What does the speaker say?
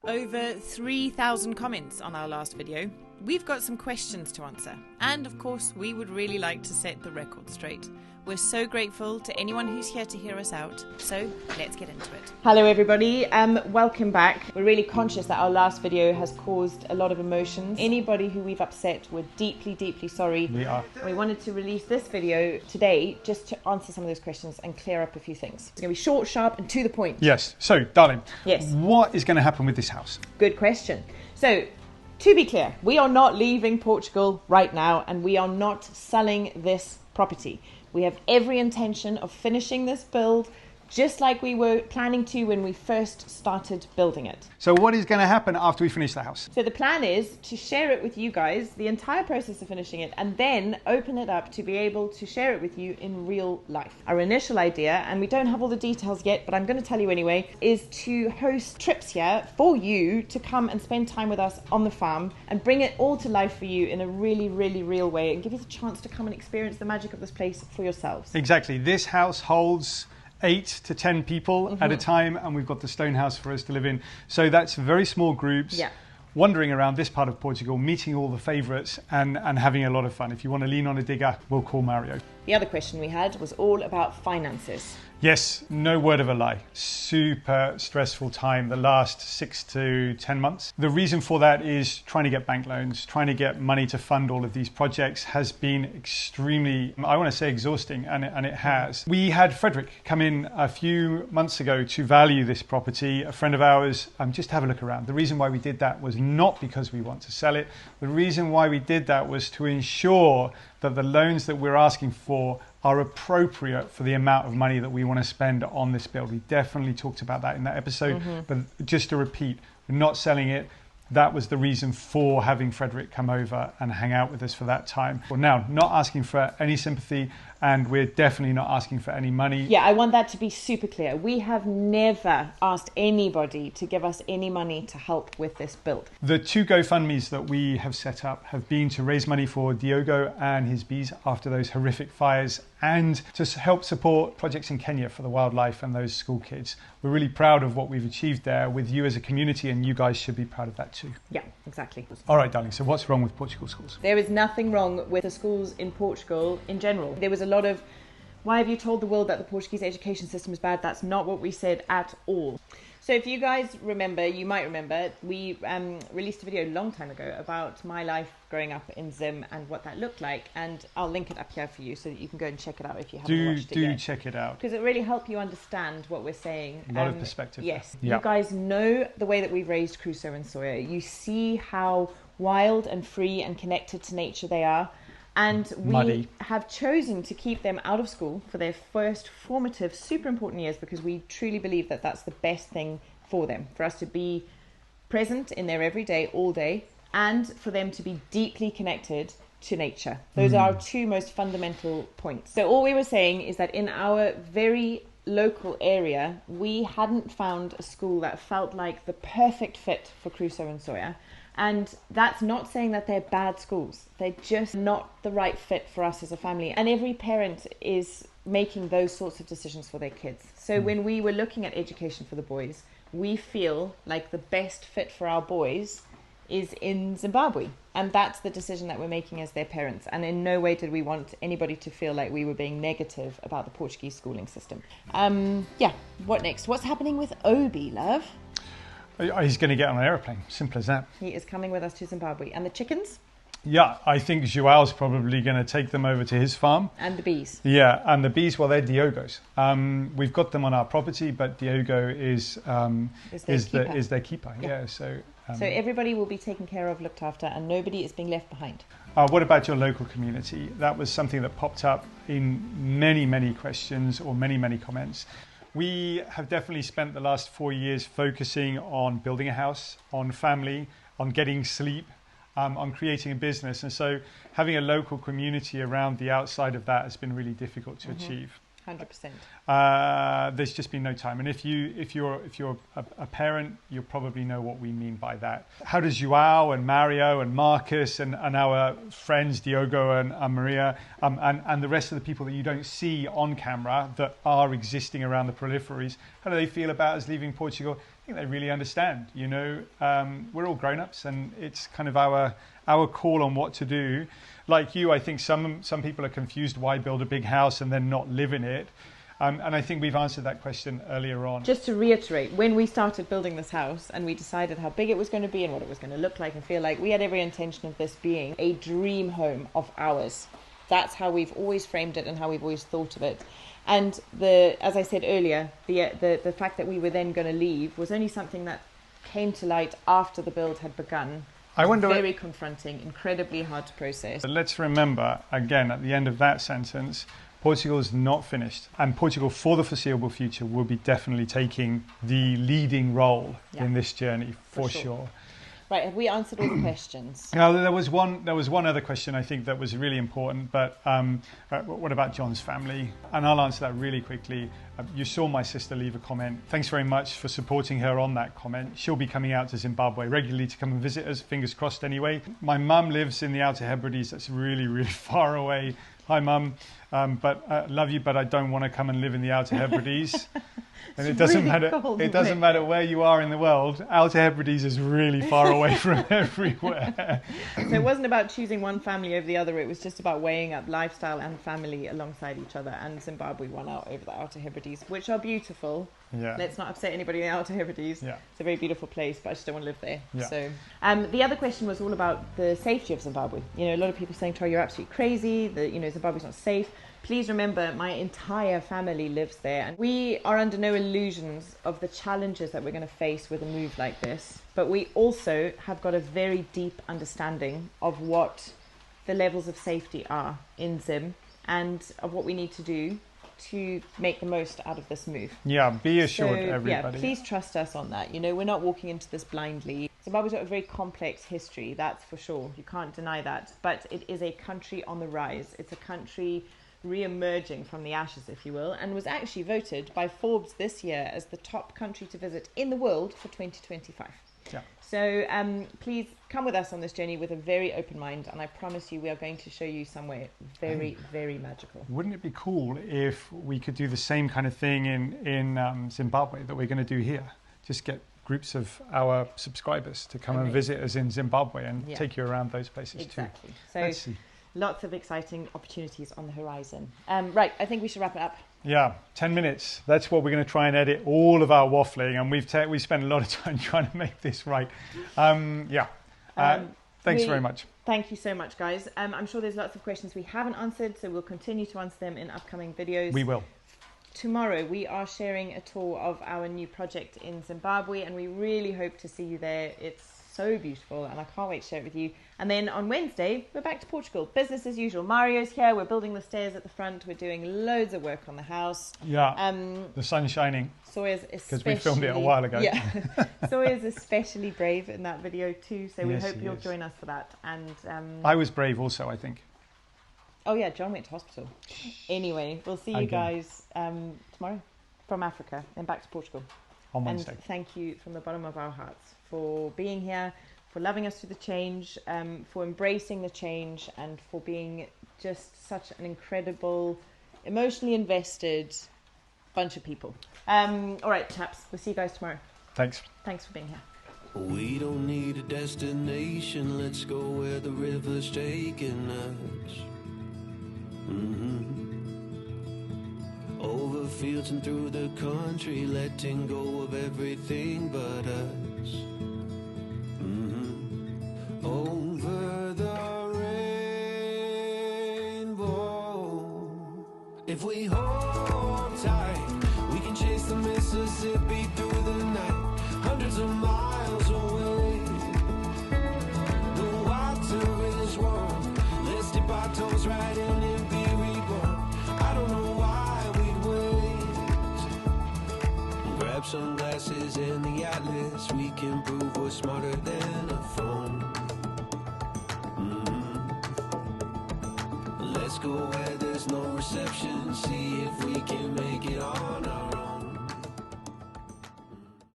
Over 3,000 comments on our last video. We've got some questions to answer. And of course, we would really like to set the record straight. We're so grateful to anyone who's here to hear us out. So let's get into it. Hello everybody, welcome back. We're really conscious that our last video has caused a lot of emotions. Anybody who we've upset, we're deeply, deeply sorry. We are. We wanted to release this video today just to answer some of those questions and clear up a few things. It's going to be short, sharp and to the point. Yes. So, darling, yes. What is going to happen with this house? Good question. So, to be clear, we are not leaving Portugal right now and we are not selling this property. We have every intention of finishing this build just like we were planning to when we first started building it. So what is going to happen after we finish the house? So the plan is to share it with you guys, the entire process of finishing it, and then open it up to be able to share it with you in real life. Our initial idea, and we don't have all the details yet, but I'm going to tell you anyway, is to host trips here for you to come and spend time with us on the farm and bring it all to life for you in a really, really real way and give you the chance to come and experience the magic of this place for yourselves. Exactly. This house holds 8 to 10 people at a time, and we've got the stone house for us to live in. So that's very small groups, wandering around this part of Portugal, meeting all the favourites and having a lot of fun. If you want to lean on a digger, we'll call Mario. The other question we had was all about finances. Yes, no word of a lie. Super stressful time the last 6 to 10 months. The reason for that is trying to get bank loans, trying to get money to fund all of these projects has been extremely, I want to say exhausting, and it has. We had Frederick come in a few months ago to value this property, a friend of ours, just have a look around. The reason why we did that was not because we want to sell it. The reason why we did that was to ensure that the loans that we're asking for are appropriate for the amount of money that we want to spend on this build. We definitely talked about that in that episode, but just to repeat, we're not selling it. That was the reason for having Frederick come over and hang out with us for that time. Well, now, not asking for any sympathy, and we're definitely not asking for any money. Yeah, I want that to be super clear. We have never asked anybody to give us any money to help with this build. The 2 GoFundMes that we have set up have been to raise money for Diogo and his bees after those horrific fires, and to help support projects in Kenya for the wildlife and those school kids. We're really proud of what we've achieved there with you as a community, and you guys should be proud of that too. Yeah, exactly. All right, darling, so what's wrong with Portugal schools? There is nothing wrong with the schools in Portugal in general. There was a lot of, why have you told the world that the Portuguese education system is bad? That's not what we said at all. So if you guys remember, you might remember, we released a video a long time ago about my life growing up in Zim and what that looked like. And I'll link it up here for you so that you can go and check it out if you haven't watched it yet. Do check it out. Because it really helps you understand what we're saying. A lot of perspective. Yes. Yeah. You guys know the way that we've raised Crusoe and Sawyer. You see how wild and free and connected to nature they are. And we have chosen to keep them out of school for their first formative, super important years because we truly believe that that's the best thing for them, for us to be present in their everyday, all day, and for them to be deeply connected to nature. Those are our 2 most fundamental points. So all we were saying is that in our very local area, we hadn't found a school that felt like the perfect fit for Crusoe and Sawyer. And that's not saying that they're bad schools. They're just not the right fit for us as a family. And every parent is making those sorts of decisions for their kids. So when we were looking at education for the boys, we feel like the best fit for our boys is in Zimbabwe. And that's the decision that we're making as their parents. And in no way did we want anybody to feel like we were being negative about the Portuguese schooling system. What next? What's happening with Obi, love? He's going to get on an aeroplane. Simple as that. He is coming with us to Zimbabwe. And the chickens? Yeah, I think Joao's probably going to take them over to his farm. And the bees. Yeah, and the bees, well, they're Diogo's. We've got them on our property, but Diogo is their keeper. Yeah, so everybody will be taken care of, looked after, and nobody is being left behind. What about your local community? That was something that popped up in many, many questions or many, many comments. We have definitely spent the last 4 years focusing on building a house, on family, on getting sleep, on creating a business. And so having a local community around the outside of that has been really difficult to achieve. 100%. There's just been no time. And if you're a parent, you'll probably know what we mean by that. How does Joao and Mario and Marcus and our friends Diogo and Maria and the rest of the people that you don't see on camera that are existing around the peripheries, how do they feel about us leaving Portugal? think they really understand. We're all grown-ups, and it's kind of our call on what to do. Like you, I think some people are confused why build a big house and then not live in it. And I think we've answered that question earlier on. Just to reiterate, when we started building this house and we decided how big it was going to be and what it was going to look like and feel like, we had every intention of this being a dream home of ours. That's how we've always framed it and how we've always thought of it. And as I said earlier, the fact that we were then going to leave was only something that came to light after the build had begun. Very confronting, incredibly hard to process. But let's remember, again, at the end of that sentence, Portugal is not finished, and Portugal for the foreseeable future will be definitely taking the leading role in this journey for sure. Right, have we answered all the questions? There was one other question I think that was really important, but what about John's family? And I'll answer that really quickly. You saw my sister leave a comment. Thanks very much for supporting her on that comment. She'll be coming out to Zimbabwe regularly to come and visit us, fingers crossed anyway. My mum lives in the Outer Hebrides. That's really, really far away. Hi, Mum. But love you, but I don't want to come and live in the Outer Hebrides. And it doesn't matter. It doesn't matter where you are in the world. Outer Hebrides is really far away from everywhere. So it wasn't about choosing one family over the other. It was just about weighing up lifestyle and family alongside each other. And Zimbabwe won out over the Outer Hebrides, which are beautiful. Yeah. Let's not upset anybody in the Outer Hebrides. Yeah. It's a very beautiful place, but I just don't want to live there. Yeah. So the other question was all about the safety of Zimbabwe. A lot of people saying, Tori, you're absolutely crazy. Zimbabwe's not safe. Please remember, my entire family lives there, and we are under no illusions of the challenges that we're going to face with a move like this. But we also have got a very deep understanding of what the levels of safety are in Zim and of what we need to do to make the most out of this move. Yeah, be assured, everybody. Yeah, please trust us on that. We're not walking into this blindly. Zimbabwe's got a very complex history, that's for sure. You can't deny that. But it is a country on the rise. It's a country re-emerging from the ashes, if you will, and was actually voted by Forbes this year as the top country to visit in the world for 2025. Yeah. So please come with us on this journey with a very open mind, and I promise you we are going to show you somewhere very, very magical. Wouldn't it be cool if we could do the same kind of thing in Zimbabwe that we're going to do here? Just get groups of our subscribers to come and visit us in Zimbabwe and take you around those places too. So let's see. Lots of exciting opportunities on the horizon. Right, I think we should wrap it up. Yeah, 10 minutes. That's what we're going to try and edit all of our waffling, and we've spent a lot of time trying to make this right. Thanks very much. Thank you so much, guys. I'm sure there's lots of questions we haven't answered, so we'll continue to answer them in upcoming videos. We will. Tomorrow we are sharing a tour of our new project in Zimbabwe, and we really hope to see you there. It's so beautiful, and I can't wait to share it with you. And then on Wednesday we're back to Portugal, business as usual. Mario's here, we're building the stairs at the front, we're doing loads of work on the house. The sun's shining. Sawyer's especially, because we filmed it a while ago. Yeah. Sawyer's especially brave in that video too, so we hope you'll join us for that. And I was brave also, I think. Oh yeah, John went to hospital. Anyway, we'll see you guys tomorrow from Africa and back to Portugal on Wednesday. And thank you from the bottom of our hearts for being here, for loving us through the change, for embracing the change, and for being just such an incredible, emotionally invested bunch of people. All right, chaps, we'll see you guys tomorrow. Thanks for being here. We don't need a destination, let's go where the river's taking us. Over fields and through the country, letting go of everything but us. Over the rainbow, if we hold tight, we can chase the Mississippi through the night, hundreds of miles away. The water is warm, let's dip our toes right in and be reborn. I don't know why we'd wait. Grab sunglasses and the atlas, we can prove we're smarter than a phone. Let's go where there's no reception, see if we can make it on our own.